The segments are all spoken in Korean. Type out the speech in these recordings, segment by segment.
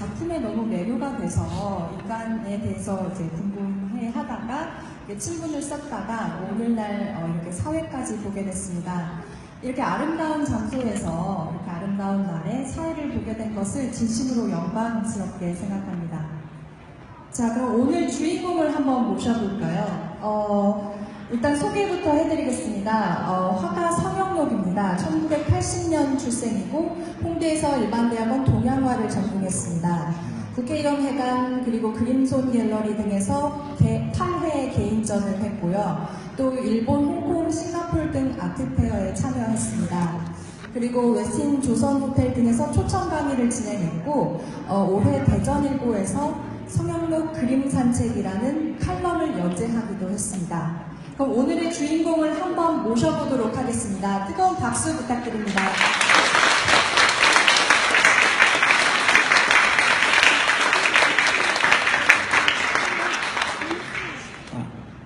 작품에 너무 매료가 돼서 인간에 대해서 이제 궁금해 하다가 친분을 쌓다가 오늘날 이렇게 사회까지 보게 됐습니다. 이렇게 아름다운 장소에서 이렇게 아름다운 날에 사회를 보게 된 것을 진심으로 영광스럽게 생각합니다. 자, 그럼 오늘 주인공을 한번 모셔볼까요? 일단 소개부터 해드리겠습니다. 화가 성영록입니다. 1980년 출생이고 홍대에서 일반대학원 동양화를 전공했습니다. 국회의원회관 그리고 그림손 갤러리 등에서 8회 개인전을 했고요. 또 일본, 홍콩, 싱가포르 등 아트페어에 참여했습니다. 그리고 웨스틴 조선호텔 등에서 초청 강의를 진행했고 올해 대전일보에서 성영록 그림산책이라는 칼럼을 연재하기도 했습니다. 그럼 오늘의 주인공을 한번 모셔보도록 하겠습니다. 뜨거운 박수 부탁드립니다.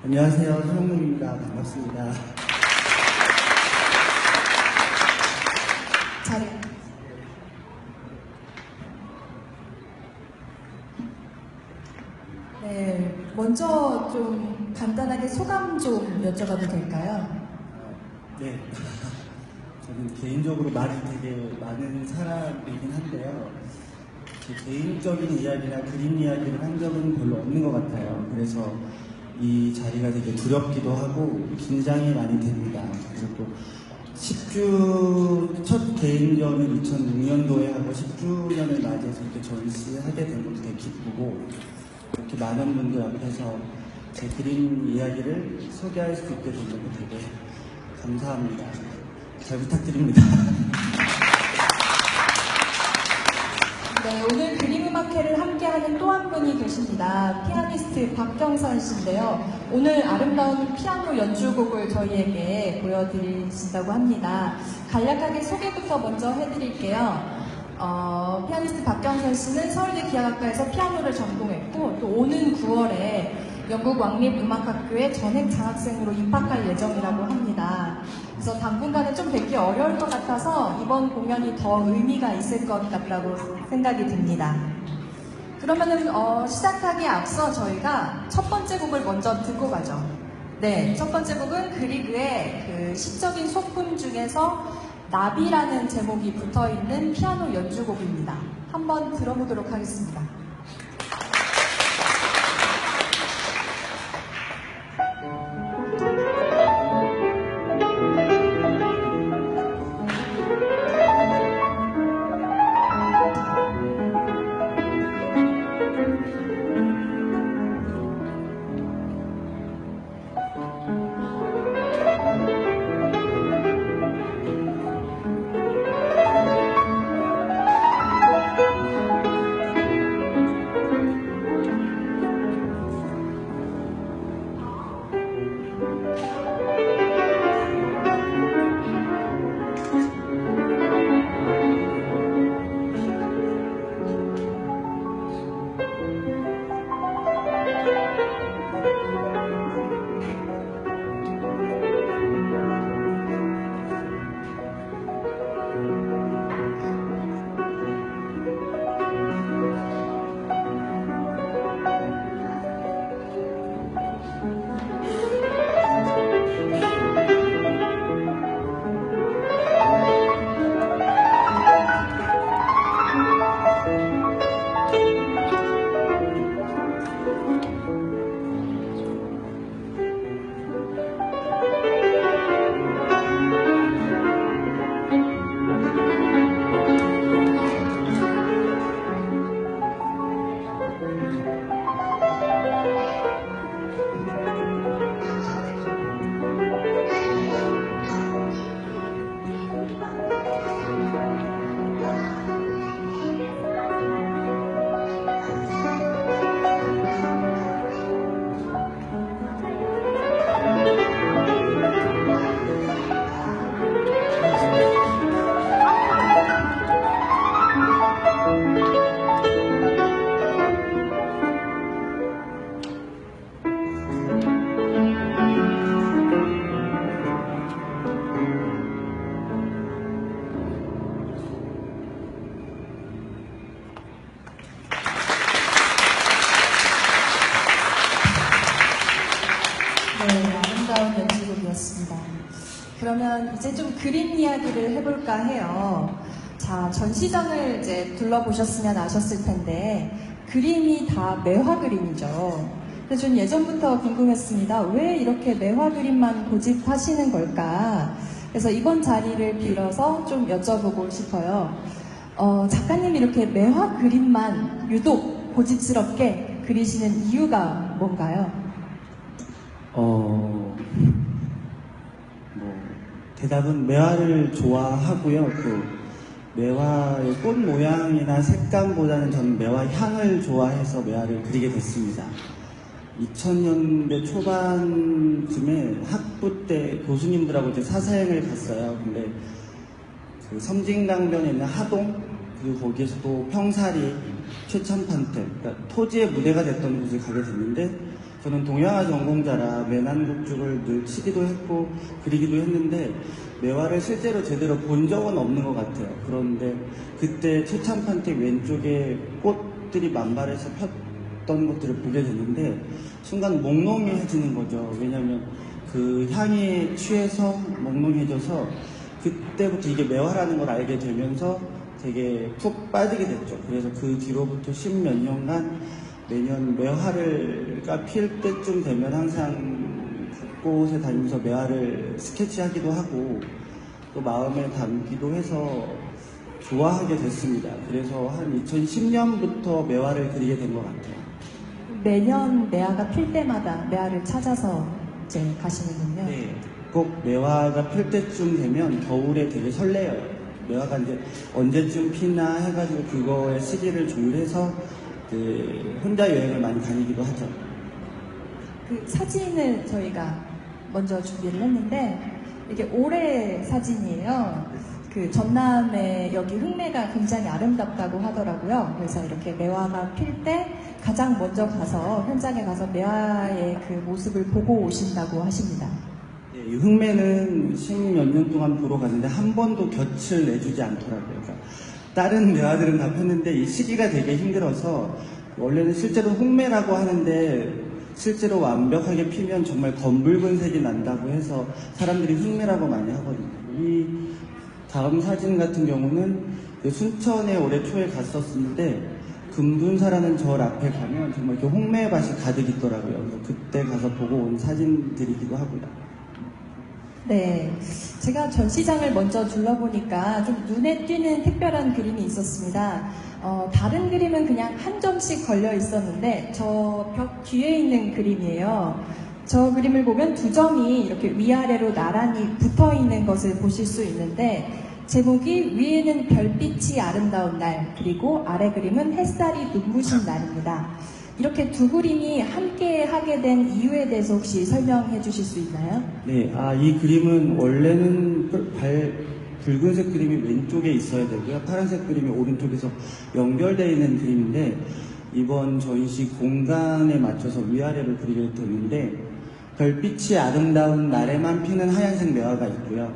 안녕하세요. 성영록입니다. 반갑습니다. 자리. 네, 먼저 좀 간단하게 소감 좀 여쭤봐도 될까요? 네. 저는 개인적으로 말이 되게 많은 사람이긴 한데요. 제 개인적인 이야기나 그림 이야기를 한 적은 별로 없는 것 같아요. 그래서 이 자리가 되게 두렵기도 하고 긴장이 많이 됩니다. 그리고 또 10주 첫 개인전을 2006년도에 하고 10주년을 맞이해서 이렇게 전시하게 된 것도 되게 기쁘고 이렇게 많은 분들 앞에서 제 그림 이야기를 소개할 수 있게 된 것도 되게 감사합니다. 잘 부탁드립니다. 네, 오늘 그림음악회를 함께하는 또 한 분이 계십니다. 피아니스트 박경선 씨인데요. 오늘 아름다운 피아노 연주곡을 저희에게 보여드리신다고 합니다. 간략하게 소개부터 먼저 해드릴게요. 피아니스트 박경선 씨는 서울대 기악학과에서 피아노를 전공했고 또 오는 9월에 영국 왕립음악학교에 전액 장학생으로 입학할 예정이라고 합니다. 그래서 당분간은 좀 뵙기 어려울 것 같아서 이번 공연이 더 의미가 있을 것 같다고 생각이 듭니다. 그러면은 시작하기에 앞서 저희가 첫 번째 곡을 먼저 듣고 가죠. 네, 첫 번째 곡은 그리그의 그 시적인 소품 중에서 나비라는 제목이 붙어있는 피아노 연주곡입니다. 한번 들어보도록 하겠습니다. 알겠습니다. 그러면 이제 좀 그림 이야기를 해볼까 해요. 자, 전시장을 이제 둘러보셨으면 아셨을 텐데, 그림이 다 매화 그림이죠. 그래서 전 예전부터 궁금했습니다. 왜 이렇게 매화 그림만 고집하시는 걸까? 그래서 이번 자리를 빌어서 좀 여쭤보고 싶어요. 작가님이 이렇게 매화 그림만 유독 고집스럽게 그리시는 이유가 뭔가요? 뭐 대답은 매화를 좋아하고요. 또 매화의 꽃 모양이나 색감보다는 저는 매화 향을 좋아해서 매화를 그리게 됐습니다. 2000년대 초반쯤에 학부 때 교수님들하고 이제 사사행을 갔어요. 근데 그 섬진강변에 있는 하동, 그리고 거기에서도 평사리, 최천판택, 그러니까 토지의 무대가 됐던 곳을 가게 됐는데, 저는 동양화 전공자라 매난국주를 늘 치기도 했고 그리기도 했는데 매화를 실제로 제대로 본 적은 없는 것 같아요. 그런데 그때 최천판택 왼쪽에 꽃들이 만발해서 폈던 것들을 보게 됐는데 순간 몽롱해지는 거죠. 왜냐하면 그 향에 취해서 몽롱해져서 그때부터 이게 매화라는 걸 알게 되면서 되게 푹 빠지게 됐죠. 그래서 그 뒤로부터 10몇 년간 매년 매화가 필 때쯤 되면 항상 곳곳에 다니면서 매화를 스케치하기도 하고 또 마음에 담기도 해서 좋아하게 됐습니다. 그래서 한 2010년부터 매화를 그리게 된 것 같아요. 매년 매화가 필 때마다 매화를 찾아서 이제 가시는군요. 네, 꼭 매화가 필 때쯤 되면 겨울에 되게 설레요. 매화가 이제 언제쯤 피나 해가지고 그거의 시기를 조율해서 혼자 여행을 많이 다니기도 하죠. 그 사진을 저희가 먼저 준비를 했는데 이게 올해 사진이에요. 그 전남의 여기 흙매가 굉장히 아름답다고 하더라고요. 그래서 이렇게 매화가 필 때 가장 먼저 가서 현장에 가서 매화의 그 모습을 보고 오신다고 하십니다. 네, 이 흙매는 10몇 년 동안 보러 갔는데 한 번도 곁을 내주지 않더라고요. 그러니까 다른 매화들은 다 폈는데 이 시기가 되게 힘들어서 원래는 실제로 흙매라고 하는데 실제로 완벽하게 피면 정말 검붉은 색이 난다고 해서 사람들이 흙매라고 많이 하거든요. 이 다음 사진 같은 경우는 순천에 올해 초에 갔었는데 금둔사라는 절 앞에 가면 정말 이렇게 홍매밭이 가득 있더라고요. 그래서 그때 가서 보고 온 사진들이기도 하고요. 네, 제가 전시장을 먼저 둘러보니까 좀 눈에 띄는 특별한 그림이 있었습니다. 다른 그림은 그냥 한 점씩 걸려 있었는데 저 벽 뒤에 있는 그림이에요. 저 그림을 보면 두 점이 이렇게 위아래로 나란히 붙어 있는 것을 보실 수 있는데 제목이 위에는 별빛이 아름다운 날, 그리고 아래 그림은 햇살이 눈부신 날입니다. 이렇게 두 그림이 함께 하게 된 이유에 대해서 혹시 설명해 주실 수 있나요? 네, 이 그림은 원래는 붉은색 그림이 왼쪽에 있어야 되고요. 파란색 그림이 오른쪽에서 연결되어 있는 그림인데 이번 전시 공간에 맞춰서 위아래로 그리게 됐는데 별빛이 아름다운 날에만 피는 하얀색 매화가 있고요.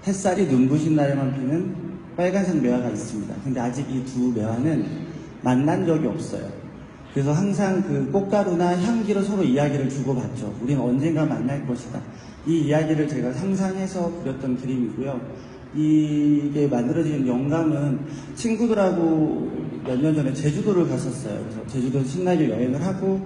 햇살이 눈부신 날에만 피는 빨간색 매화가 있습니다. 근데 아직 이 두 매화는 만난 적이 없어요. 그래서 항상 그 꽃가루나 향기로 서로 이야기를 주고받죠. 우리는 언젠가 만날 것이다. 이 이야기를 제가 상상해서 그렸던 그림이고요. 이게 만들어진 영감은 친구들하고 몇 년 전에 제주도를 갔었어요. 그래서 제주도 신나게 여행을 하고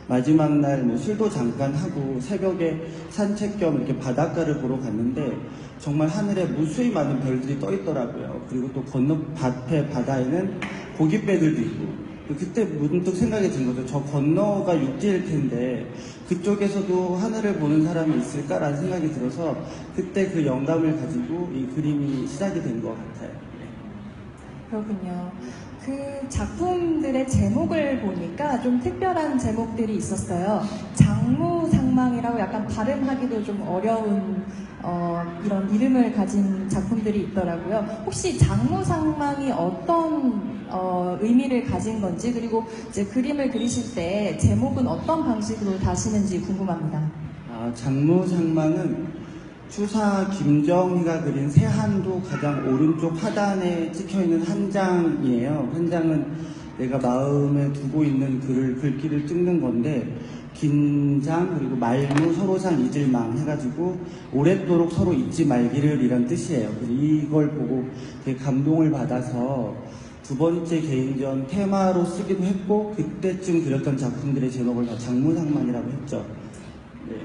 마지막 날 술도 잠깐 하고 새벽에 산책 겸 이렇게 바닷가를 보러 갔는데 정말 하늘에 무수히 많은 별들이 떠 있더라고요. 그리고 또 건너 밭에 바다에는 고깃배들도 있고 그때 문득 생각이 든 거죠. 저 건너가 육지일 텐데 그쪽에서도 하늘을 보는 사람이 있을까라는 생각이 들어서 그때 그 영감을 가지고 이 그림이 시작이 된 것 같아요. 그렇군요. 그 작품들의 제목을 보니까 좀 특별한 제목들이 있었어요. 장무상망이라고 약간 발음하기도 좀 어려운 이런 이름을 가진 작품들이 있더라고요. 혹시 장무상망이 어떤 의미를 가진 건지, 그리고 이제 그림을 그리실 때 제목은 어떤 방식으로 다시는지 궁금합니다. 장무상망은 추사 김정희가 그린 세한도 가장 오른쪽 하단에 찍혀있는 한 장이에요. 한 장은 내가 마음에 두고 있는 글을 글귀를 찍는 건데 긴장 그리고 말무 서로상 잊을망 해가지고 오랫도록 서로 잊지 말기를 이란 뜻이에요. 그래서 이걸 보고 되게 감동을 받아서 두 번째 개인전 테마로 쓰기도 했고 그때쯤 그렸던 작품들의 제목을 다 장무상만이라고 했죠. 네.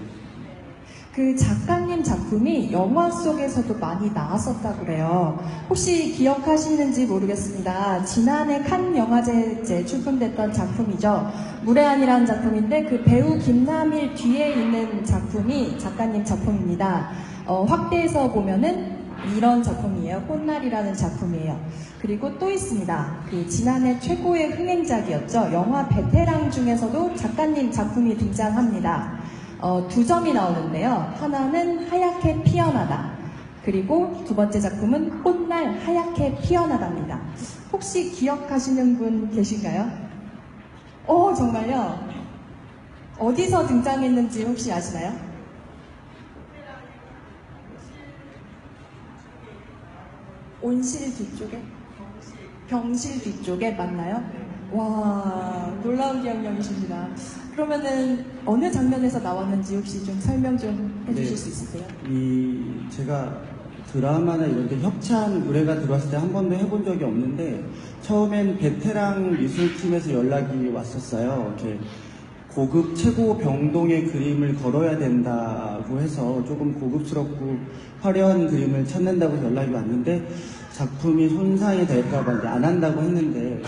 그 작가님 작품이 영화 속에서도 많이 나왔었다고 그래요. 혹시 기억하시는지 모르겠습니다. 지난해 칸 영화제에 출품됐던 작품이죠. 무례한이라는 작품인데 그 배우 김남일 뒤에 있는 작품이 작가님 작품입니다. 확대해서 보면은 이런 작품이에요. 꽃날이라는 작품이에요. 그리고 또 있습니다. 그 지난해 최고의 흥행작이었죠. 영화 베테랑 중에서도 작가님 작품이 등장합니다. 두 점이 나오는데요. 하나는 하얗게 피어나다. 그리고 두 번째 작품은 꽃날 하얗게 피어나다입니다. 혹시 기억하시는 분 계신가요? 정말요? 어디서 등장했는지 혹시 아시나요? 온실 뒤쪽에? 병실 뒤쪽에 맞나요? 와, 놀라운 기억력이십니다. 그러면은 어느 장면에서 나왔는지 혹시 좀 설명 좀 해주실 네. 수 있으세요? 제가 드라마나 이런 데 협찬 의뢰가 들어왔을 때 한 번도 해본 적이 없는데 처음엔 베테랑 미술팀에서 연락이 왔었어요. 이렇게 고급 최고 병동의 그림을 걸어야 된다고 해서 조금 고급스럽고 화려한 그림을 찾는다고 연락이 왔는데 작품이 손상이 될까봐 이제 안 한다고 했는데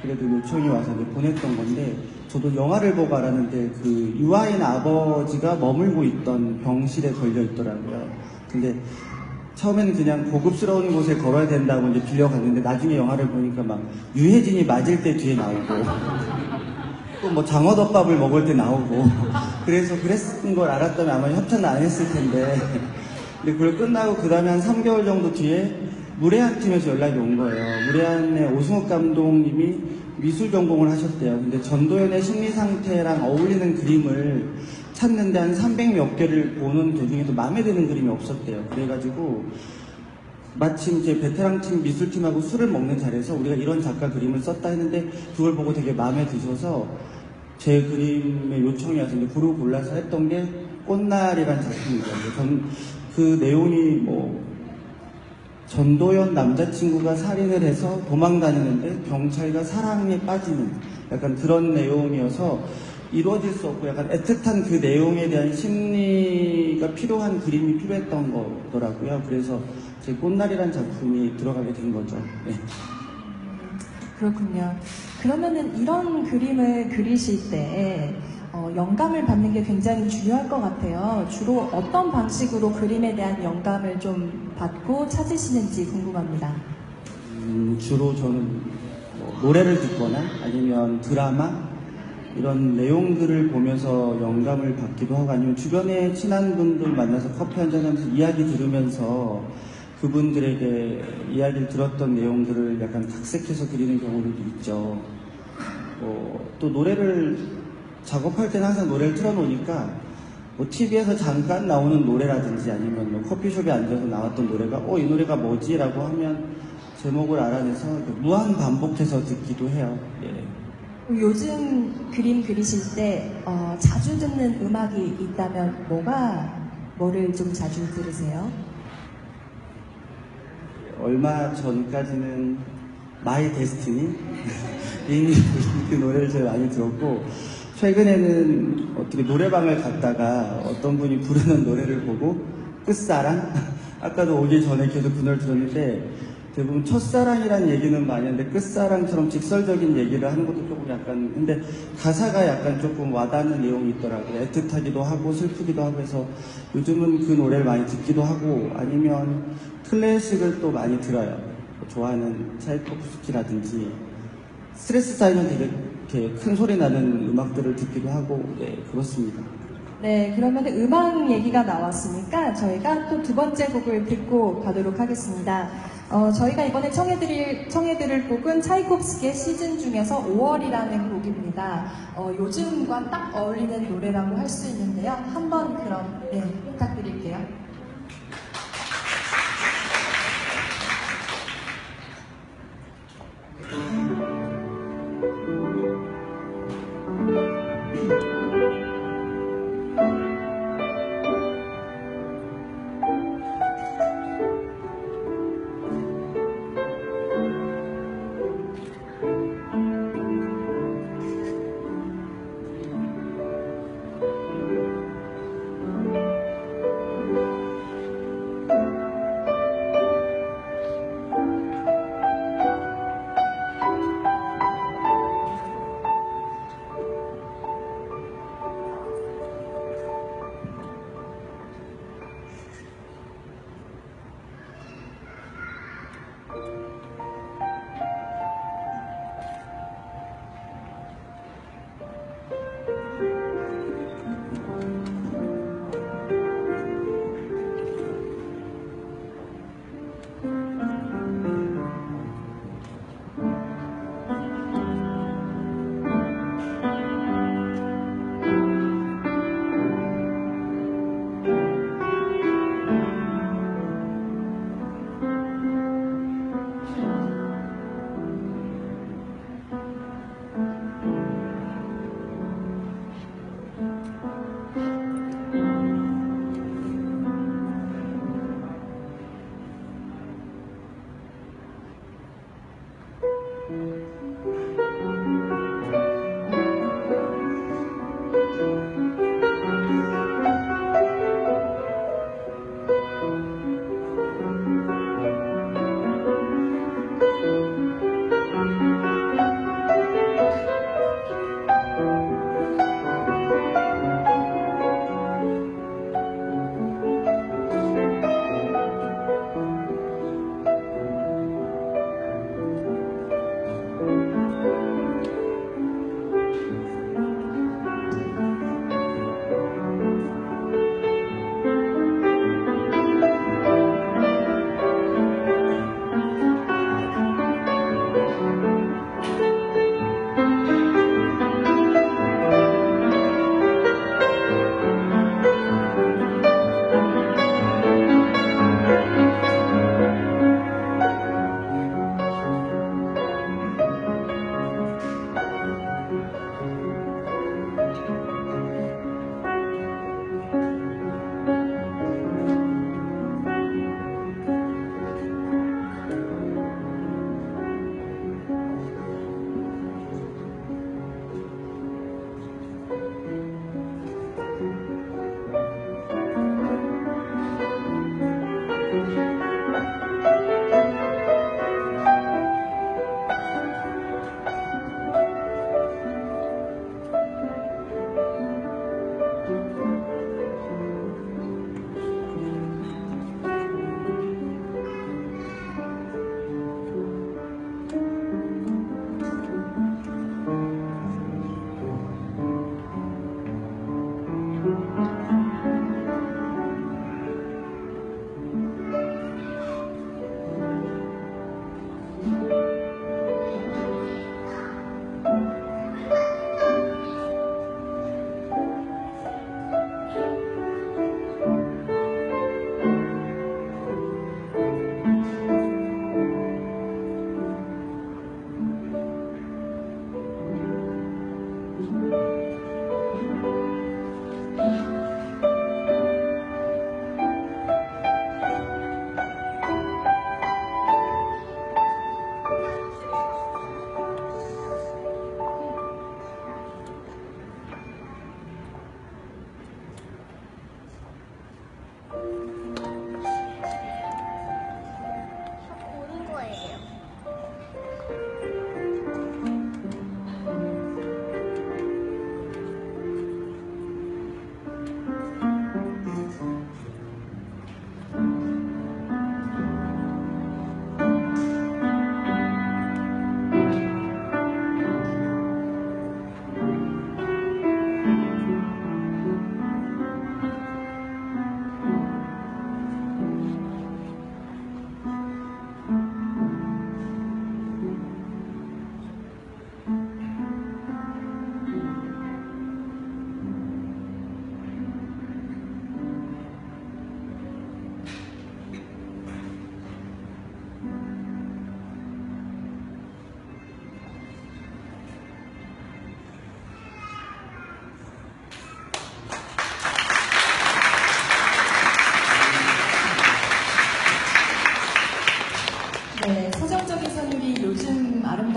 그래도 요청이 와서 이제 보냈던 건데 저도 영화를 보고 알았는데 그 유아인 아버지가 머물고 있던 병실에 걸려 있더라고요. 근데 처음에는 그냥 고급스러운 곳에 걸어야 된다고 이제 빌려갔는데 나중에 영화를 보니까 막 유해진이 맞을 때 뒤에 나오고 또 뭐 장어덮밥을 먹을 때 나오고 그래서 그랬던 걸 알았다면 아마 협찬을 안 했을 텐데 근데 그걸 끝나고 그 다음에 한 3개월 정도 뒤에 무례한 팀에서 연락이 온 거예요. 무례한의 오승욱 감독님이 미술 전공을 하셨대요. 근데 전도연의 심리 상태랑 어울리는 그림을 찾는데 한 300몇 개를 보는 도중에도 마음에 드는 그림이 없었대요. 그래가지고 마침 제 베테랑 팀 미술팀하고 술을 먹는 자리에서 우리가 이런 작가 그림을 썼다 했는데 그걸 보고 되게 마음에 드셔서 제 그림의 요청이 와서 이제 그룹 골라서 했던 게 꽃날이라는 작품이거든요. 그 내용이 전도연 남자친구가 살인을 해서 도망 다니는데 경찰과 사랑에 빠지는 약간 그런 내용이어서 이루어질 수 없고 약간 애틋한 그 내용에 대한 심리가 필요한 그림이 필요했던 거더라고요. 그래서 제 꽃날이라는 작품이 들어가게 된 거죠. 네. 그렇군요. 그러면은 이런 그림을 그리실 때 영감을 받는 게 굉장히 중요할 것 같아요. 주로 어떤 방식으로 그림에 대한 영감을 좀 받고 찾으시는지 궁금합니다. 주로 저는 노래를 듣거나 아니면 드라마 이런 내용들을 보면서 영감을 받기도 하고 아니면 주변에 친한 분들 만나서 커피 한잔하면서 이야기 들으면서 그분들에게 이야기를 들었던 내용들을 약간 각색해서 그리는 경우들도 있죠. 또 노래를 작업할 때는 항상 노래를 틀어놓으니까 TV에서 잠깐 나오는 노래라든지 아니면 커피숍에 앉아서 나왔던 노래가 이 노래가 뭐지? 라고 하면 제목을 알아내서 무한 반복해서 듣기도 해요. 예. 요즘 그림 그리실 때 자주 듣는 음악이 있다면 뭐를 좀 자주 들으세요? 얼마 전까지는 마이 데스티니 그 노래를 제일 많이 들었고 최근에는 어떻게 노래방을 갔다가 어떤 분이 부르는 노래를 보고 끝사랑 아까도 오기 전에 계속 그 노래를 들었는데 대부분 첫사랑이라는 얘기는 많이 하는데 끝사랑처럼 직설적인 얘기를 하는 것도 조금 약간 근데 가사가 약간 조금 와닿는 내용이 있더라고요. 애틋하기도 하고 슬프기도 하고 해서 요즘은 그 노래를 많이 듣기도 하고 아니면 클래식을 또 많이 들어요. 좋아하는 차이코프스키라든지 스트레스 쌓이면 되게 이렇게 큰 소리 나는 음악들을 듣기도 하고 네 그렇습니다. 네, 그러면 음악 얘기가 나왔으니까 저희가 또 두 번째 곡을 듣고 가도록 하겠습니다. 저희가 이번에 청해드릴 곡은 차이콥스키의 시즌 중에서 5월이라는 곡입니다. 요즘과 딱 어울리는 노래라고 할 수 있는데요. 한번 그럼 부탁드릴게요.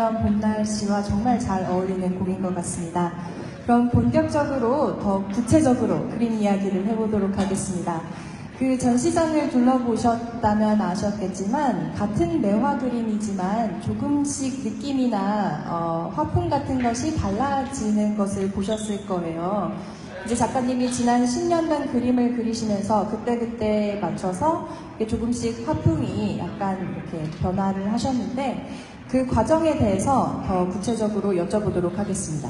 이런 봄 날씨와 정말 잘 어울리는 곡인 것 같습니다. 그럼 본격적으로 더 구체적으로 그림 이야기를 해보도록 하겠습니다. 그 전시장을 둘러보셨다면 아셨겠지만 같은 매화 그림이지만 조금씩 느낌이나 화풍 같은 것이 달라지는 것을 보셨을 거예요. 이제 작가님이 지난 10년간 그림을 그리시면서 그때그때 맞춰서 조금씩 화풍이 약간 이렇게 변화를 하셨는데 그 과정에 대해서 더 구체적으로 여쭤보도록 하겠습니다.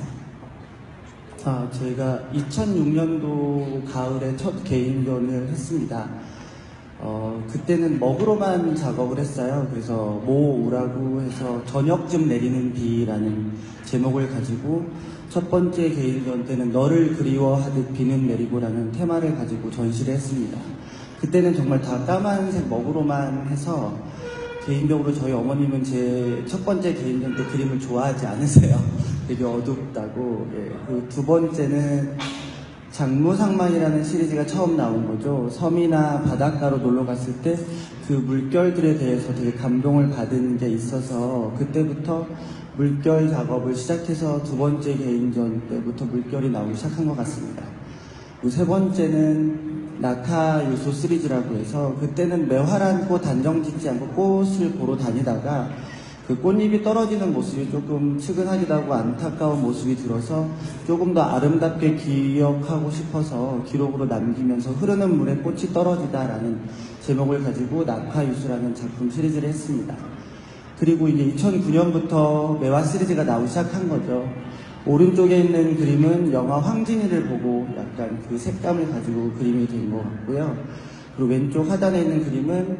제가 2006년도 가을에 첫 개인전을 했습니다. 그때는 먹으로만 작업을 했어요. 그래서 모우라고 해서 저녁쯤 내리는 비라는 제목을 가지고 첫 번째 개인전 때는 너를 그리워하듯 비는 내리고라는 테마를 가지고 전시를 했습니다. 그때는 정말 다 까만색 먹으로만 해서 개인적으로 저희 어머님은 제 첫 번째 개인전 때 그림을 좋아하지 않으세요. 되게 어둡다고. 예. 그 두 번째는 장무상만이라는 시리즈가 처음 나온 거죠. 섬이나 바닷가로 놀러 갔을 때 그 물결들에 대해서 되게 감동을 받은 게 있어서 그때부터 물결 작업을 시작해서 두 번째 개인전 때부터 물결이 나오기 시작한 것 같습니다. 그리고 세 번째는 낙하 요소 시리즈라고 해서 그때는 매화란 꽃 단정 짓지 않고 꽃을 보러 다니다가 그 꽃잎이 떨어지는 모습이 조금 측은하기도 하고 안타까운 모습이 들어서 조금 더 아름답게 기억하고 싶어서 기록으로 남기면서 흐르는 물에 꽃이 떨어지다라는 제목을 가지고 낙하유수라는 작품 시리즈를 했습니다. 그리고 이제 2009년부터 매화 시리즈가 나오기 시작한 거죠. 오른쪽에 있는 그림은 영화 황진이를 보고 약간 그 색감을 가지고 그림이 된 것 같고요. 그리고 왼쪽 하단에 있는 그림은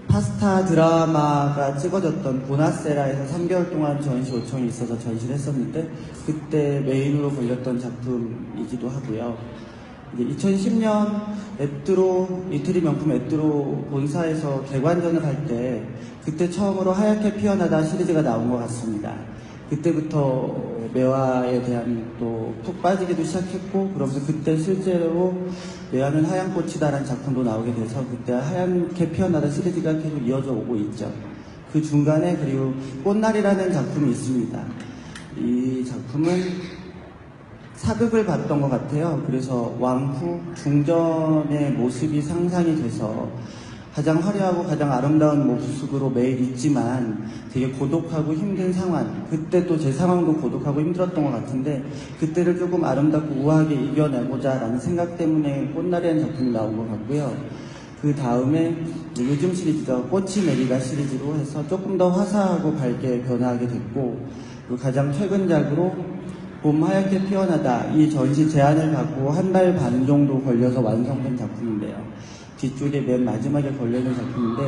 파스타 드라마가 찍어졌던 보나세라에서 3개월 동안 전시 요청이 있어서 전시를 했었는데 그때 메인으로 걸렸던 작품이기도 하고요. 이제 2010년 이태리 명품 에뚜로 본사에서 개관전을 할 때 그때 처음으로 하얗게 피어나다 시리즈가 나온 것 같습니다. 그때부터 매화에 대한 또 푹 빠지기도 시작했고 그러면서 그때 실제로 매화는 하얀 꽃이다라는 작품도 나오게 돼서 그때 하얗게 피어나다 시리즈가 계속 이어져 오고 있죠. 그 중간에 그리고 꽃날이라는 작품이 있습니다. 이 작품은 사극을 봤던 것 같아요. 그래서 왕후 중전의 모습이 상상이 돼서 가장 화려하고 가장 아름다운 모습으로 매일 있지만 되게 고독하고 힘든 상황, 그때 또 제 상황도 고독하고 힘들었던 것 같은데 그때를 조금 아름답고 우아하게 이겨내보자 라는 생각 때문에 꽃날이라는 작품이 나온 것 같고요. 그 다음에 요즘 시리즈가 꽃이 내리다 시리즈로 해서 조금 더 화사하고 밝게 변화하게 됐고 그리고 가장 최근작으로 봄 하얗게 피어나다 이 전시 제안을 받고 한 달 반 정도 걸려서 완성된 작품인데요. 뒤쪽에 맨 마지막에 걸려있는 작품인데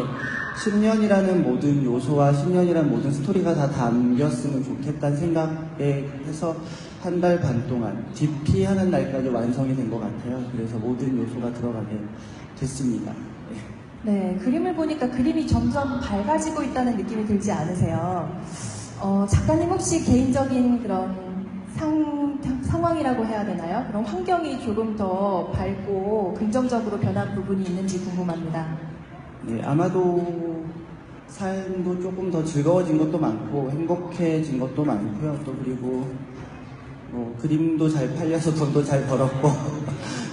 10년이라는 모든 요소와 10년이라는 모든 스토리가 다 담겼으면 좋겠다는 생각에 해서 한 달 반 동안 DP하는 날까지 완성이 된 것 같아요. 그래서 모든 요소가 들어가게 됐습니다. 네, 그림을 보니까 그림이 점점 밝아지고 있다는 느낌이 들지 않으세요? 작가님 혹시 개인적인 그런 상황이라고 해야 되나요? 그런 환경이 조금 더 밝고 긍정적으로 변한 부분이 있는지 궁금합니다. 네, 아마도 삶도 조금 더 즐거워진 것도 많고 행복해진 것도 많고요. 또 그리고 그림도 잘 팔려서 돈도 잘 벌었고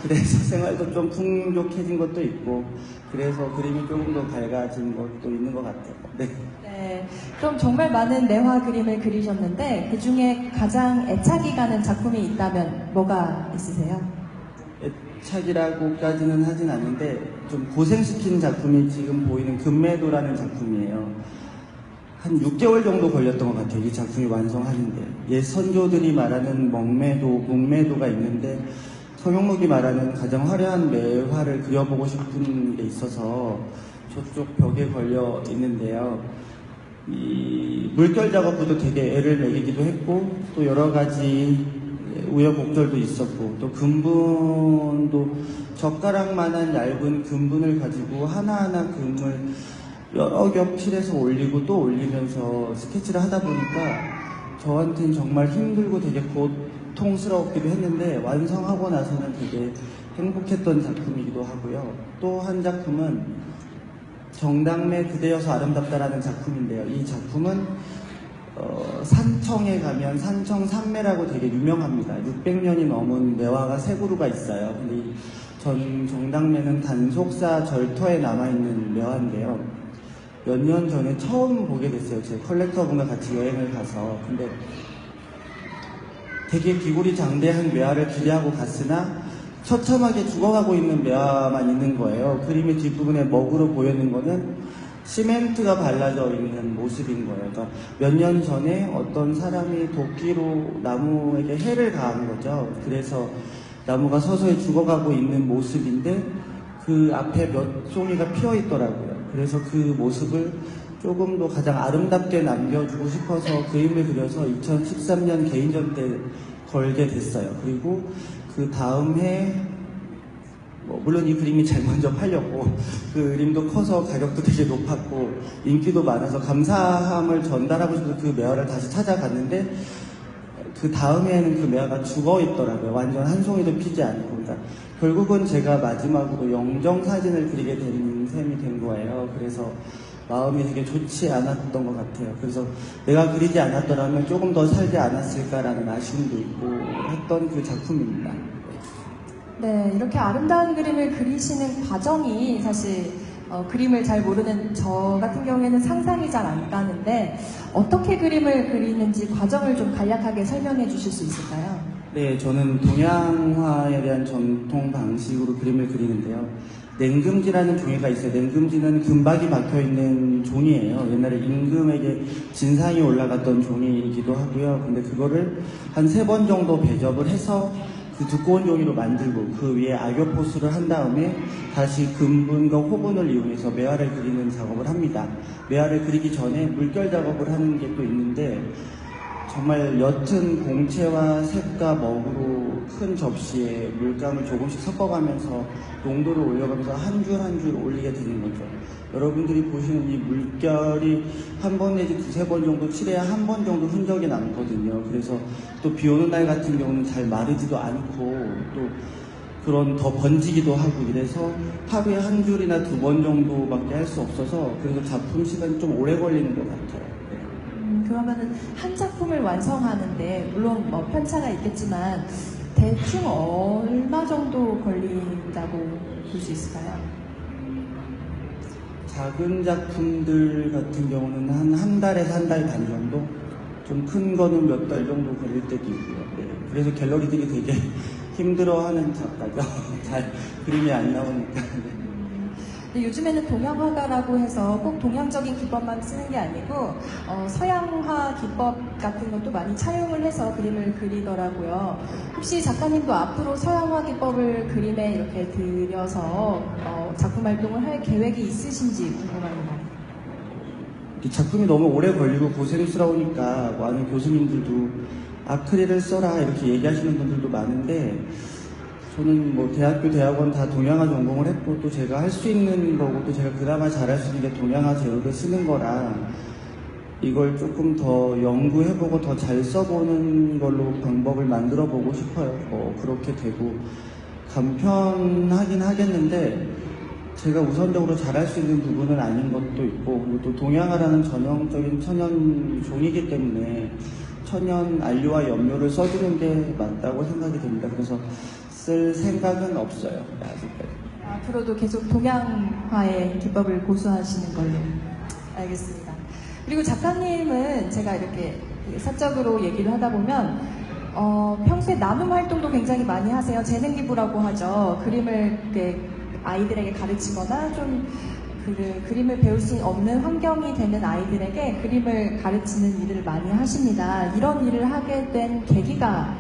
그래서 생활도 좀 풍족해진 것도 있고 그래서 그림이 조금 더 밝아진 것도 있는 것 같아요. 네. 네, 그럼 정말 많은 매화 그림을 그리셨는데 그 중에 가장 애착이 가는 작품이 있다면 뭐가 있으세요? 애착이라고까지는 하진 않는데 좀 고생시킨 작품이 지금 보이는 금매도라는 작품이에요. 한 6개월 정도 걸렸던 것 같아요. 이 작품이 완성하는데 옛 선조들이 말하는 목매도가 있는데 성형록이 말하는 가장 화려한 매화를 그려보고 싶은 게 있어서 저쪽 벽에 걸려 있는데요. 이 물결 작업부터 되게 애를 먹이기도 했고 또 여러 가지 우여곡절도 있었고 또 금분도 젓가락만한 얇은 금분을 가지고 하나하나 금을 여러 겹 칠해서 올리고 또 올리면서 스케치를 하다 보니까 저한테는 정말 힘들고 되게 고통스럽기도 했는데 완성하고 나서는 되게 행복했던 작품이기도 하고요. 또 한 작품은 정당매 그대여서 아름답다라는 작품인데요. 이 작품은 산청에 가면 산청 산매라고 되게 유명합니다. 600년이 넘은 매화가 세 그루가 있어요. 근데 이 전 정당매는 단속사 절터에 남아있는 매화인데요. 몇 년 전에 처음 보게 됐어요. 제 컬렉터분과 같이 여행을 가서. 근데 되게 기골이 장대한 매화를 기대하고 갔으나 처참하게 죽어가고 있는 매화만 있는 거예요. 그림의 뒷부분에 먹으로 보이는 거는 시멘트가 발라져 있는 모습인 거예요. 그러니까 몇 년 전에 어떤 사람이 도끼로 나무에게 해를 가한 거죠. 그래서 나무가 서서히 죽어가고 있는 모습인데 그 앞에 몇 송이가 피어 있더라고요. 그래서 그 모습을 조금 더 가장 아름답게 남겨주고 싶어서 그림을 그려서 2013년 개인전 때 걸게 됐어요. 그리고 그 다음 해 물론 이 그림이 제일 먼저 팔렸고 그 그림도 커서 가격도 되게 높았고 인기도 많아서 감사함을 전달하고 싶어서 그 매화를 다시 찾아갔는데 그 다음에는 그 매화가 죽어 있더라고요. 완전 한 송이도 피지 않고. 그러니까 결국은 제가 마지막으로 영정 사진을 그리게 된 셈이 된 거예요. 그래서 마음이 되게 좋지 않았던 것 같아요. 그래서 내가 그리지 않았더라면 조금 더 살지 않았을까라는 아쉬움도 있고 했던 그 작품입니다. 네, 이렇게 아름다운 그림을 그리시는 과정이 사실 그림을 잘 모르는 저 같은 경우에는 상상이 잘 안 가는데 어떻게 그림을 그리는지 과정을 좀 간략하게 설명해 주실 수 있을까요? 네, 저는 동양화에 대한 전통 방식으로 그림을 그리는데요. 냉금지라는 종이가 있어요. 냉금지는 금박이 박혀있는 종이에요. 옛날에 임금에게 진상이 올라갔던 종이이기도 하고요. 근데 그거를 한 3번 정도 배접을 해서 그 두꺼운 종이로 만들고 그 위에 악교포수를 한 다음에 다시 금분과 호분을 이용해서 매화를 그리는 작업을 합니다. 매화를 그리기 전에 물결 작업을 하는 게 또 있는데 정말 옅은 공채와 색과 먹으로 큰 접시에 물감을 조금씩 섞어가면서 농도를 올려가면서 한 줄 한 줄 올리게 되는 거죠. 여러분들이 보시는 이 물결이 한 번 내지 두세 번 정도 칠해야 한 번 정도 흔적이 남거든요. 그래서 또 비 오는 날 같은 경우는 잘 마르지도 않고 또 그런 더 번지기도 하고 이래서 하루에 한 줄이나 2번 정도밖에 할 수 없어서 그래서 작품 시간이 좀 오래 걸리는 것 같아요. 그러면은 한 작품을 완성하는데 물론 뭐 편차가 있겠지만 대충 얼마 정도 걸린다고 볼 수 있을까요? 작은 작품들 같은 경우는 한 달에서 한 달 반 정도? 좀 큰 거는 몇 달 정도 걸릴 때도 있고요. 네. 그래서 갤러리들이 되게 힘들어하는 작가죠. 잘 그림이 안 나오니까. 근데 요즘에는 동양화가라고 해서 꼭 동양적인 기법만 쓰는 게 아니고 서양화 기법 같은 것도 많이 차용을 해서 그림을 그리더라고요. 혹시 작가님도 앞으로 서양화 기법을 그림에 이렇게 들여서 작품 활동을 할 계획이 있으신지 궁금합니다. 이 작품이 너무 오래 걸리고 고생스러우니까 많은 교수님들도 아크릴을 써라 이렇게 얘기하시는 분들도 많은데 저는 뭐 대학교, 대학원 다 동양화 전공을 했고 또 제가 할 수 있는 거고 또 제가 그나마 잘할 수 있는 게 동양화 재료를 쓰는 거라 이걸 조금 더 연구해보고 더 잘 써보는 걸로 방법을 만들어 보고 싶어요. 그렇게 되고 간편하긴 하겠는데 제가 우선적으로 잘할 수 있는 부분은 아닌 것도 있고 그리고 또 동양화라는 전형적인 천연 종이기 때문에 천연 안료와 염료를 써주는 게 맞다고 생각이 됩니다. 그래서 쓸 생각은 없어요. 아직까지. 앞으로도 계속 동양화의 기법을 고수하시는 걸로 알겠습니다. 그리고 작가님은 제가 이렇게 사적으로 얘기를 하다 보면 평소에 나눔 활동도 굉장히 많이 하세요. 재능기부라고 하죠. 그림을 이렇게 아이들에게 가르치거나 좀 그림을 배울 수 없는 환경이 되는 아이들에게 그림을 가르치는 일을 많이 하십니다. 이런 일을 하게 된 계기가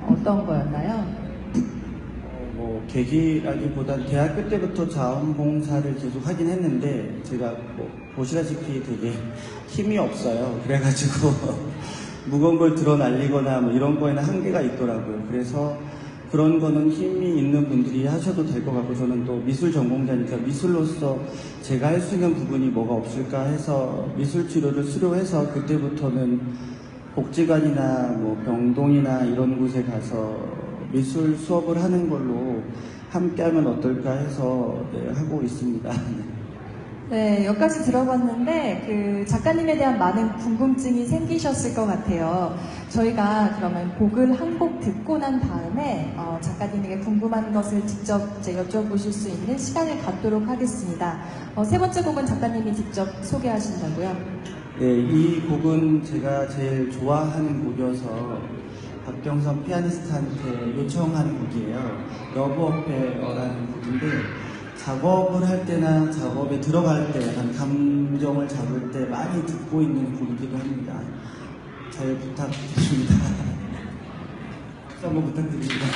어떤 거였나요? 계기라기보단 대학교 때부터 자원봉사를 계속 하긴 했는데 제가 보시다시피 되게 힘이 없어요. 그래가지고 무거운 걸 들어 날리거나 뭐 이런 거에는 한계가 있더라고요. 그래서 그런 거는 힘이 있는 분들이 하셔도 될 것 같고 저는 또 미술 전공자니까 미술로서 제가 할 수 있는 부분이 뭐가 없을까 해서 미술 치료를 수료해서 그때부터는 복지관이나 뭐 병동이나 이런 곳에 가서 미술 수업을 하는 걸로 함께 하면 어떨까 해서 하고 있습니다. 네, 여기까지 들어봤는데 그 작가님에 대한 많은 궁금증이 생기셨을 것 같아요. 저희가 그러면 곡을 한 곡 듣고 난 다음에 작가님에게 궁금한 것을 직접 이제 여쭤보실 수 있는 시간을 갖도록 하겠습니다. 세 번째 곡은 작가님이 직접 소개하신다고요? 네, 이 곡은 제가 제일 좋아하는 곡이어서 박경선 피아니스트한테 요청한 곡이에요. 러브 어페어라는 곡인데 작업을 할 때나 작업에 들어갈 때 약간 감정을 잡을 때 많이 듣고 있는 곡이기도 합니다. 잘 부탁드립니다. 박수 한번 부탁드립니다.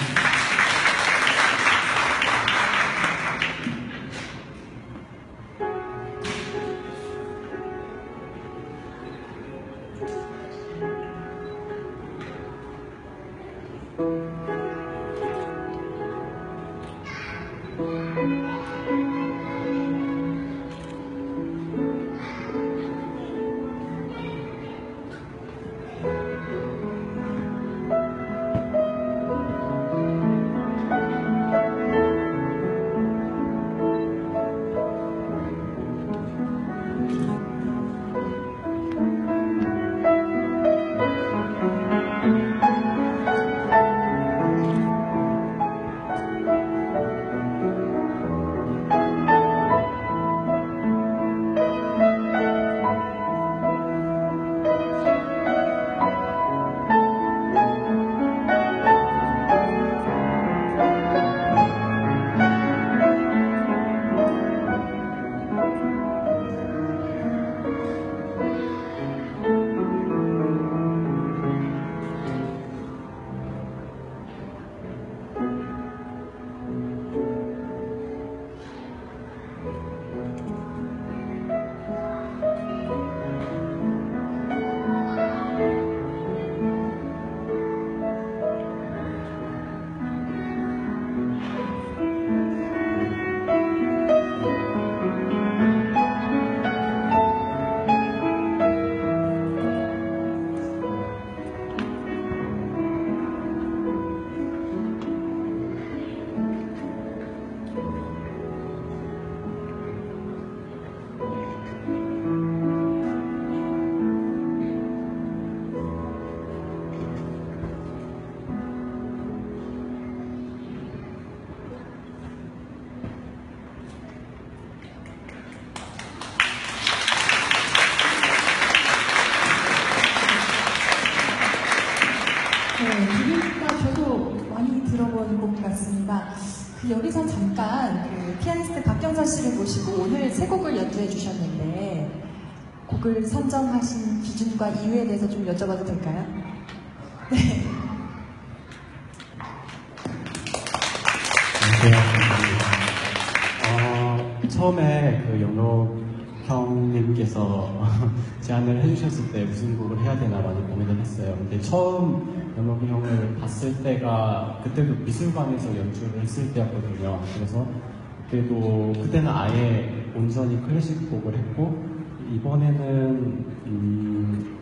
네, 비빔밥 저도 많이 들어본 곡 같습니다. 여기서 잠깐 그 피아니스트 박경선 씨를 모시고 오늘 세 곡을 연주해 주셨는데 곡을 선정하신 기준과 이유에 대해서 좀 여쭤봐도 될까요? 네. 안녕하세요. 처음에 그 영록 형님께서 제안을 해주셨을 때 무슨 곡을 해야 되나 많이 고민을 했어요. 근데 처음 영록 형을 봤을 때가 그때도 미술관에서 연주를 했을 때였거든요. 그래서 그때도 그때는 아예 온전히 클래식 곡을 했고 이번에는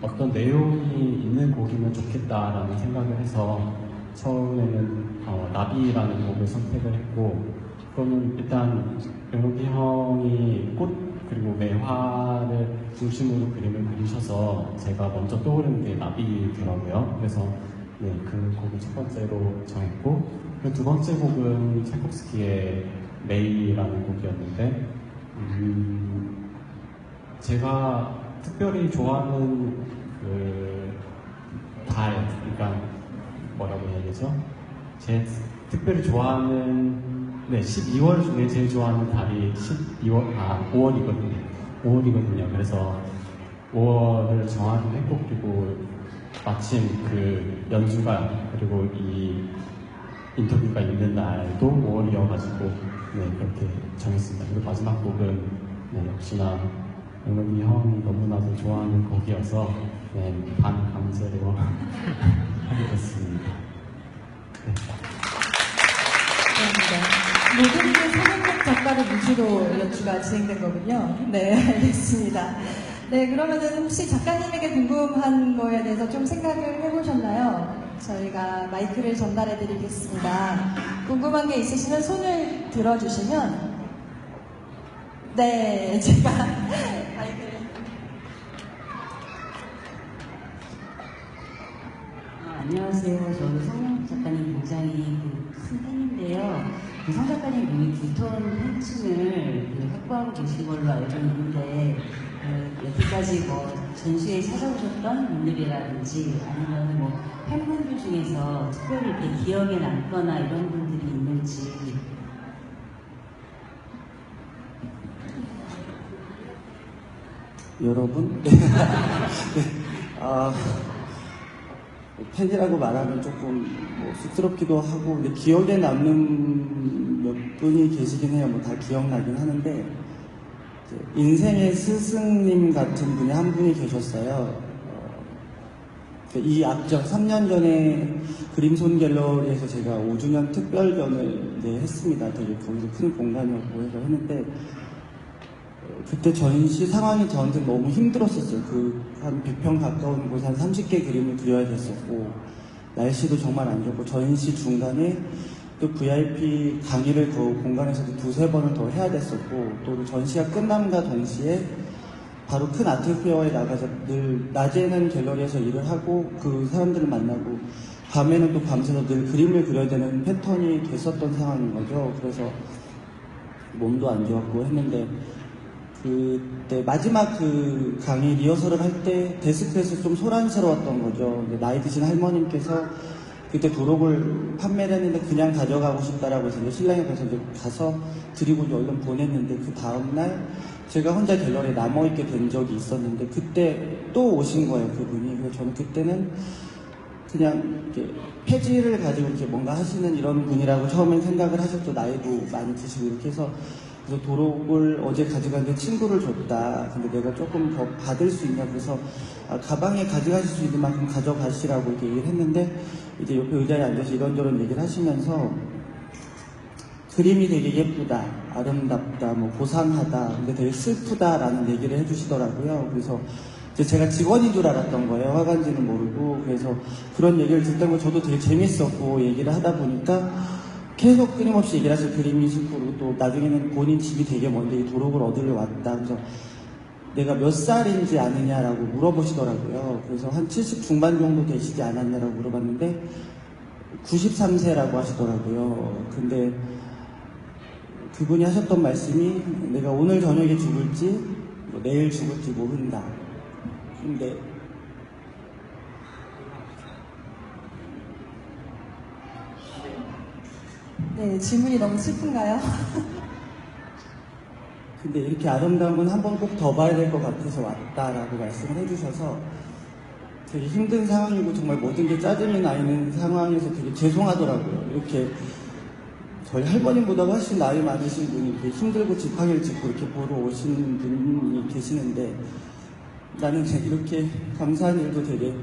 어떤 내용이 있는 곡이면 좋겠다라는 생각을 해서 처음에는 나비라는 곡을 선택을 했고 그거는 일단 영록이 형이 꽃 그리고 매화를 중심으로 그림을 그리셔서 제가 먼저 떠오르는 게 나비더라고요. 그래서 네, 그 곡을 첫 번째로 정했고 그 두 번째 곡은 찰콥스키의 메이라는 곡이었는데 제가 특별히 좋아하는 그 달, 그러니까 뭐라고 해야 되죠? 제 특별히 좋아하는 12월 중에 제일 좋아하는 달이 5월이거든요. 그래서 5월을 정하긴 했고 그리고 마침 그 연주가 그리고 이 인터뷰가 있는 날도 5월이어가지고 네, 그렇게 정했습니다. 그리고 마지막 곡은 네, 역시나 영록이 형이 너무나도 좋아하는 곡이어서 네, 반강제로 하게 됐습니다. 네. 모든 게 성인곡 작가를 위주로 연주가 진행된 거군요. 네, 알겠습니다. 네, 그러면은 혹시 작가님에게 궁금한 거에 대해서 좀 생각을 해보셨나요? 저희가 마이크를 전달해 드리겠습니다. 궁금한 게 있으시면 손을 들어주시면 네, 제가 마이크를. 안녕하세요. 저는 성영 작가님 굉장히 큰 팬인데요. 성 작가님 이미 2톤 팬층을 확보하고 계신 걸로 알고 있는데 여태까지 뭐 전시회에 찾아오셨던 분들이라든지 아니면 뭐 팬분들 중에서 특별히 이렇게 기억에 남거나 이런 분들이 있는지. 여러분, 네. 팬이라고 말하면 조금 뭐 쑥스럽기도 하고, 근데 기억에 남는 몇 분이 계시긴 해요. 뭐 다 기억나긴 하는데, 인생의 스승님 같은 분이 한 분이 계셨어요. 이 앞전 3년 전에 그림손 갤러리에서 제가 5주년 특별전을 했습니다. 되게 거기서 큰 공간이었고 해서 했는데, 그때 전시 상황이 저한테 너무 힘들었었어요. 한 100평 가까운 곳에 한 30개 그림을 그려야 됐었고, 날씨도 정말 안 좋고, 전시 중간에 또 VIP 강의를 그 공간에서도 2-3번을 더 해야 됐었고, 또 전시가 끝남과 동시에 바로 큰 아트페어에 나가서 늘 낮에는 갤러리에서 일을 하고 그 사람들을 만나고, 밤에는 또 밤새서 늘 그림을 그려야 되는 패턴이 됐었던 상황인 거죠. 그래서 몸도 안 좋았고 했는데, 그때 마지막 그 강의 리허설을 할 때 데스크에서 좀 소란스러웠던 거죠. 근데 나이 드신 할머님께서 그때 도록을 판매를 했는데 그냥 가져가고 싶다라고 해서 이제 신랑이 그래서 이제 가서 드리고 이제 얼른 보냈는데, 그 다음날 제가 혼자 갤러리에 남아있게 된 적이 있었는데 그때 또 오신 거예요, 그분이. 그래서 저는 그때는 그냥 이렇게 폐지를 가지고 이렇게 뭔가 하시는 이런 분이라고 처음엔 생각을 하셨죠. 나이도 많이 드시고 이렇게 해서. 그래서 도록을 어제 가져갔는데 친구를 줬다. 근데 내가 조금 더 받을 수 있냐. 그래서 가방에 가져가실 수 있는 만큼 가져가시라고 이렇게 얘기를 했는데, 이제 옆에 의자에 앉아서 이런저런 얘기를 하시면서 그림이 되게 예쁘다, 아름답다, 뭐 고상하다, 근데 되게 슬프다라는 얘기를 해주시더라고요. 그래서 이제 제가 직원인 줄 알았던 거예요. 화가인지는 모르고. 그래서 그런 얘기를 듣다 보면 저도 되게 재밌었고, 얘기를 하다 보니까 계속 끊임없이 얘기를 하셔서 그림이 슬프고, 또 나중에는 본인 집이 되게 먼데 이 도록을 얻으러 왔다. 그래서 내가 몇 살인지 아느냐라고 물어보시더라고요. 그래서 한 70 중반 정도 되시지 않았냐라고 물어봤는데 93세라고 하시더라고요. 근데 그분이 하셨던 말씀이, 내가 오늘 저녁에 죽을지 뭐 내일 죽을지 모른다. 근데 네, 질문이 너무 슬픈가요? 근데 이렇게 아름다운 건 한 번 꼭 더 봐야 될 것 같아서 왔다라고 말씀을 해주셔서 되게 힘든 상황이고 정말 모든 게 짜증이 나는 상황에서 되게 죄송하더라고요. 이렇게 저희 할머님보다 훨씬 나이 많으신 분이 이렇게 힘들고 지팡이를 짚고 이렇게 보러 오시는 분이 계시는데, 나는 이렇게 감사한 일도 되게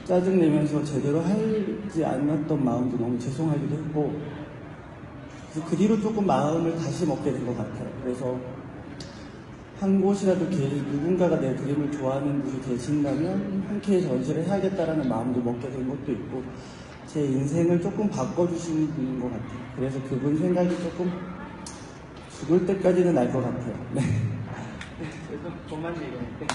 짜증내면서 제대로 하지 않았던 마음도 너무 죄송하기도 했고, 그 뒤로 조금 마음을 다시 먹게 된 것 같아요. 그래서 한 곳이라도 누군가가 내 그림을 좋아하는 분이 계신다면 함께 전시를 해야겠다라는 마음도 먹게 된 것도 있고, 제 인생을 조금 바꿔주신 분인 것 같아요. 그래서 그분 생각이 조금 죽을 때까지는 날 것 같아요. 네. 그래서 정말 얘기했는데.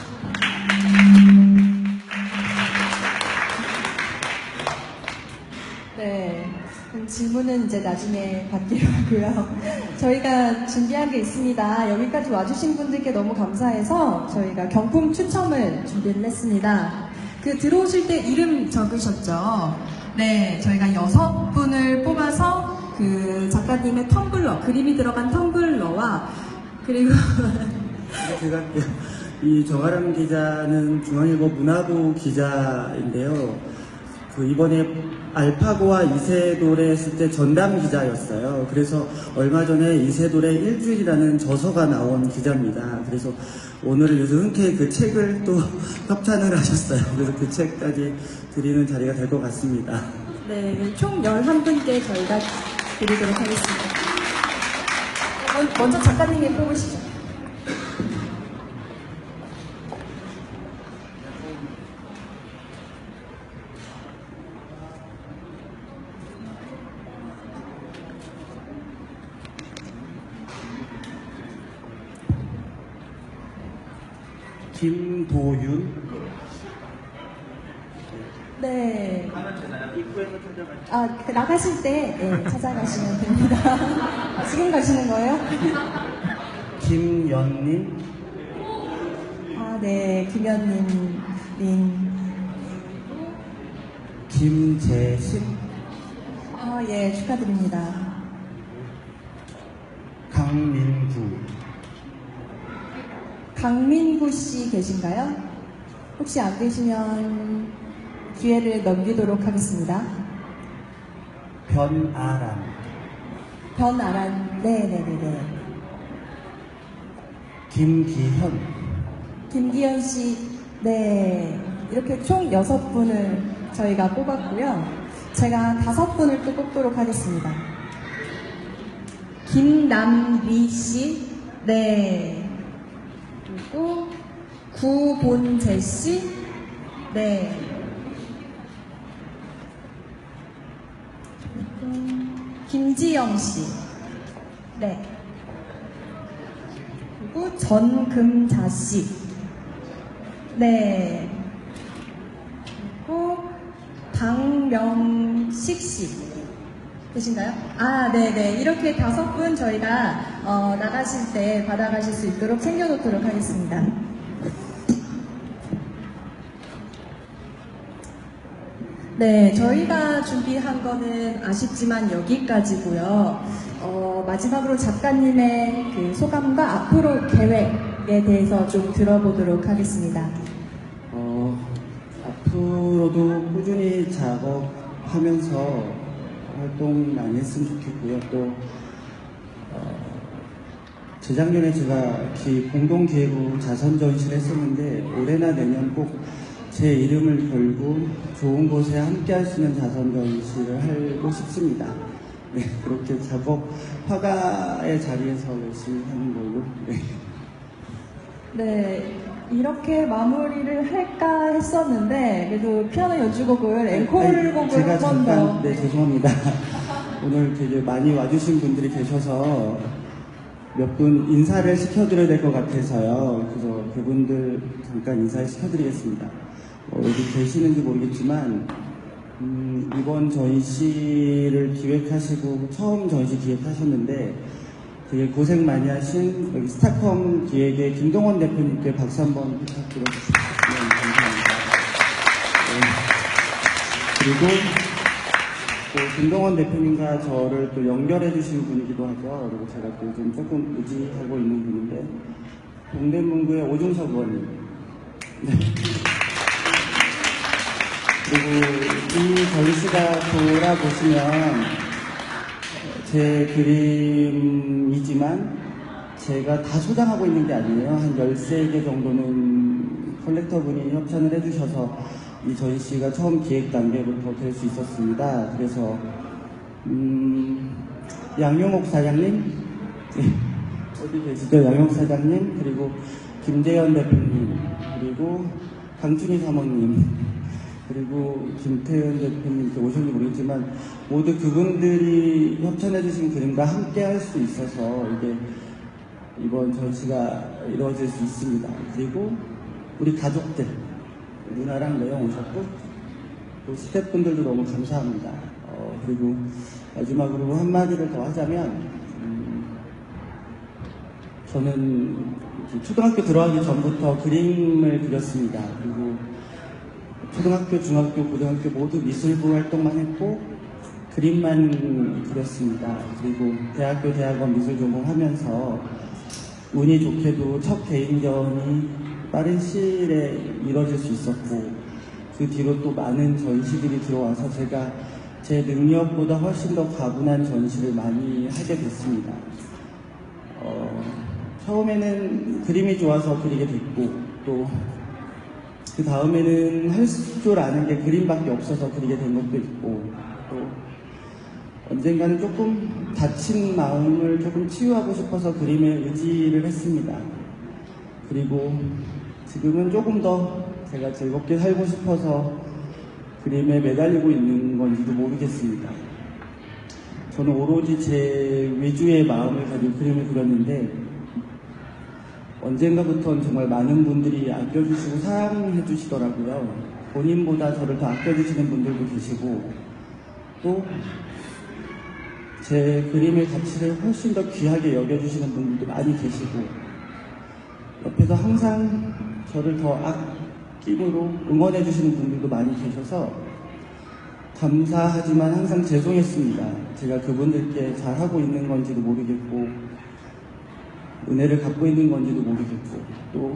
네. 그럼 질문은 이제 나중에 받기로 하고요. 저희가 준비한 게 있습니다. 여기까지 와주신 분들께 너무 감사해서 저희가 경품 추첨을 준비를 했습니다. 그 들어오실 때 이름 적으셨죠? 네, 저희가 6분을 뽑아서 그 작가님의 텀블러, 그림이 들어간 텀블러와 그리고 제가 이 정아람 기자는 중앙일보 문화부 기자인데요. 그 이번에 알파고와 이세돌에 했을 때 전담 기자였어요. 그래서 얼마 전에 이세돌의 일주일이라는 저서가 나온 기자입니다. 그래서 오늘은 요즘 흔쾌히 그 책을 또 협찬을 하셨어요. 그래서 그 책까지 드리는 자리가 될 것 같습니다. 네, 총 11분께 저희가 드리도록 하겠습니다. 먼저 작가님이 뽑으시죠. 김도윤. 네. 하면 되나요? 입구에서 찾아가시면. 아, 나가실 때 네, 찾아가시면 됩니다. 아, 지금 가시는 거예요? 김연님. 아, 네. 김현님, 님. 김재신. 아, 예, 축하드립니다. 강민구. 강민구 씨 계신가요? 혹시 안 계시면 기회를 넘기도록 하겠습니다. 변아람. 변아란, 네네네네. 김기현. 김기현 씨, 네. 이렇게 총 6분을 저희가 뽑았고요. 제가 5분을 또 뽑도록 하겠습니다. 김남리 씨, 네. 그리고 구본재 씨, 네. 그리고 김지영 씨, 네. 그리고 전금자 씨, 네. 그리고 박명식 씨 계신가요? 아, 네네. 이렇게 5분 저희가 나가실 때 받아가실 수 있도록 챙겨놓도록 하겠습니다. 네, 저희가 준비한 거는 아쉽지만 여기까지고요. 마지막으로 작가님의 그 소감과 앞으로 계획에 대해서 좀 들어보도록 하겠습니다. 앞으로도 꾸준히 작업하면서 활동 많이 했으면 좋겠고요. 또 재작년에 제가 공동기획으로 자선 전시를 했었는데 올해나 내년 꼭 제 이름을 걸고 좋은 곳에 함께 할 수 있는 자선 전시를 하고 싶습니다. 네, 그렇게 작업 화가의 자리에서 열심히 하는 걸로. 네. 네, 이렇게 마무리를 할까 했었는데 그래도 피아노 연주곡을 앵콜 곡을 제가 한 번 더. 잠깐, 네, 죄송합니다. 오늘 되게 많이 와주신 분들이 계셔서 몇 분 인사를 시켜드려야 될 것 같아서요. 그래서 그분들 잠깐 인사를 시켜드리겠습니다. 여기 계시는지 모르겠지만 이번 전시를 기획하시고 처음 전시 기획하셨는데 되게 고생 많이 하신 여기 스타컴 기획의 김동원 대표님께 박수 한번 부탁드리겠습니다. 네, 감사합니다. 네. 그리고 또 김동원 대표님과 저를 또 연결해 주신 분이기도 하죠. 그리고 제가 또 좀 조금 의지하고 있는 분인데 동대문구의 오중석 의원님. 네. 그리고 이 전시가 돌아보시면 제 그림이지만 제가 다 소장하고 있는 게 아니에요. 한 13개 정도는 컬렉터분이 협찬을 해주셔서 이 전시가 처음 기획 단계부터 될 수 있었습니다. 그래서 양용옥 사장님, 네, 어디 계시죠? 양용옥 사장님, 그리고 김재현 대표님, 그리고 강춘희 사모님, 그리고 김태현 대표님 오셨는지 모르겠지만 모두 그분들이 협찬해주신 그림과 함께 할 수 있어서 이게 이번 전시가 이루어질 수 있습니다. 그리고 우리 가족들, 누나랑 매형 오셨고 또 스태프분들도 너무 감사합니다. 그리고 마지막으로 한마디를 더 하자면 저는 초등학교 들어가기 전부터 그림을 그렸습니다. 그리고 초등학교, 중학교, 고등학교 모두 미술부 활동만 했고 그림만 그렸습니다. 그리고 대학교, 대학원 미술 전공하면서 운이 좋게도 첫 개인전이 빠른 시일에 이뤄질 수 있었고 그 뒤로 또 많은 전시들이 들어와서 제가 제 능력보다 훨씬 더 가분한 전시를 많이 하게 됐습니다. 처음에는 그림이 좋아서 그리게 됐고 또 그 다음에는 할 줄 아는 게 그림밖에 없어서 그리게 된 것도 있고 또 언젠가는 조금 다친 마음을 조금 치유하고 싶어서 그림에 의지를 했습니다. 그리고 지금은 조금 더 제가 즐겁게 살고 싶어서 그림에 매달리고 있는 건지도 모르겠습니다. 저는 오로지 제 위주의 마음을 가지고 그림을 그렸는데 언젠가부터는 정말 많은 분들이 아껴주시고 사랑해 주시더라고요. 본인보다 저를 더 아껴주시는 분들도 계시고, 또 제 그림의 가치를 훨씬 더 귀하게 여겨주시는 분들도 많이 계시고, 옆에서 항상 저를 더 아낌으로 응원해주시는 분들도 많이 계셔서 감사하지만 항상 죄송했습니다. 제가 그분들께 잘하고 있는 건지도 모르겠고, 은혜를 갖고 있는 건지도 모르겠고, 또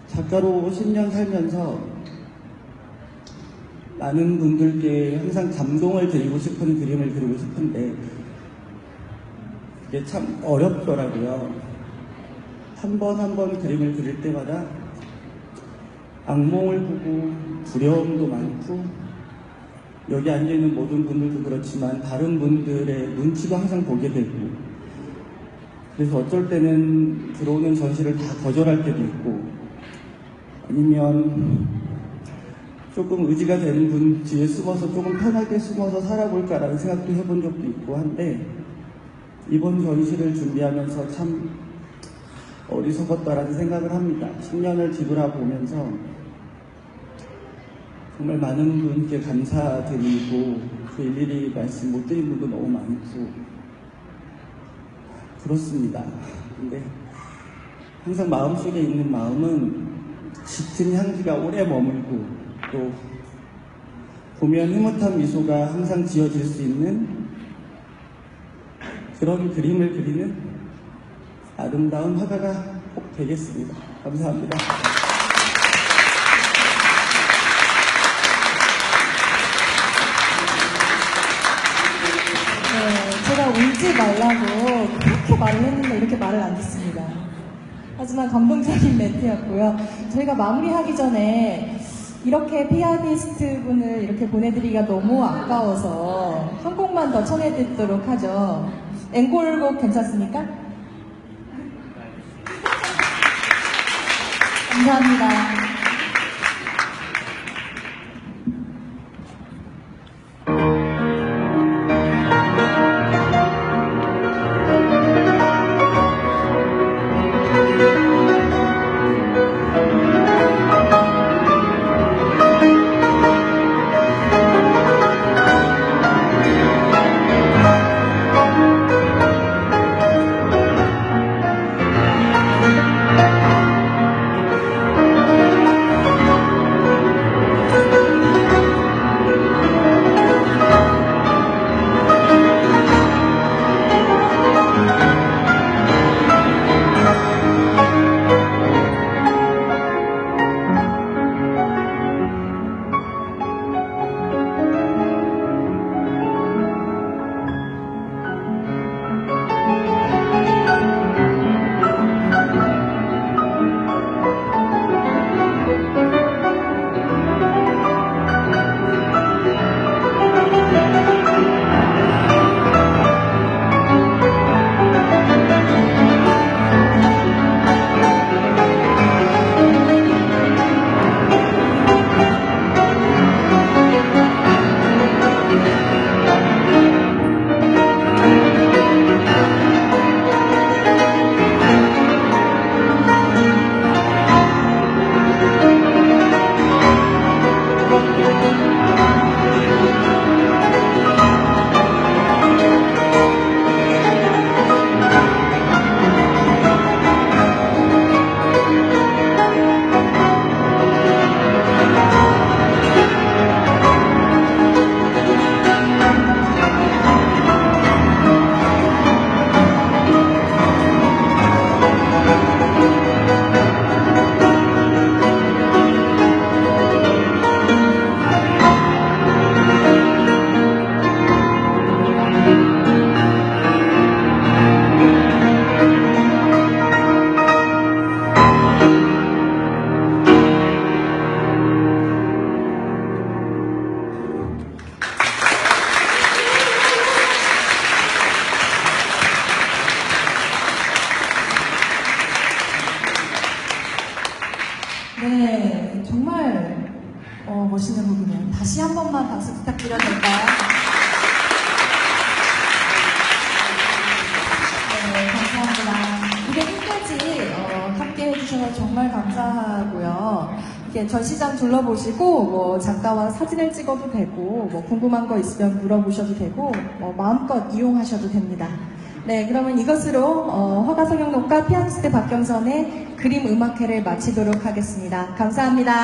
작가로 10년 살면서 많은 분들께 항상 감동을 드리고 싶은 그림을 그리고 싶은데 그게 참 어렵더라고요. 한 번 한 번 그림을 그릴 때마다 악몽을 꾸고 두려움도 많고, 여기 앉아있는 모든 분들도 그렇지만 다른 분들의 눈치도 항상 보게 되고, 그래서 어쩔 때는 들어오는 전시를 다 거절할 때도 있고, 아니면 조금 의지가 되는 분 뒤에 숨어서 조금 편하게 숨어서 살아볼까라는 생각도 해본 적도 있고 한데, 이번 전시를 준비하면서 참 어리석었다라는 생각을 합니다. 10년을 뒤돌아보면서 정말 많은 분께 감사드리고, 그 일일이 말씀 못 드린 분도 너무 많고 그렇습니다. 근데 항상 마음속에 있는 마음은 짙은 향기가 오래 머물고, 또 보면 흐뭇한 미소가 항상 지어질 수 있는 그런 그림을 그리는 아름다운 화가가 꼭 되겠습니다. 감사합니다. 네, 제가 울지 말라고 그렇게 말을 했는데 이렇게 말을 안 듣습니다. 하지만 감동적인 멘트였고요. 저희가 마무리하기 전에 이렇게 피아니스트 분을 이렇게 보내드리기가 너무 아까워서 한 곡만 더 청해듣도록 하죠. 앵콜곡 괜찮습니까? 감사합니다. 네, 정말 멋있는 부분이에요. 다시 한 번만 박수 부탁드려도 될까요? 네, 감사합니다. 이게 끝까지 해주셔서 정말 감사하고요. 이렇게 전시장 둘러보시고 뭐 작가와 사진을 찍어도 되고 뭐 궁금한 거 있으면 물어보셔도 되고 뭐 마음껏 이용하셔도 됩니다. 네, 그러면 이것으로 화가성형농가 피아니스트 박경선의 그림 음악회를 마치도록 하겠습니다. 감사합니다.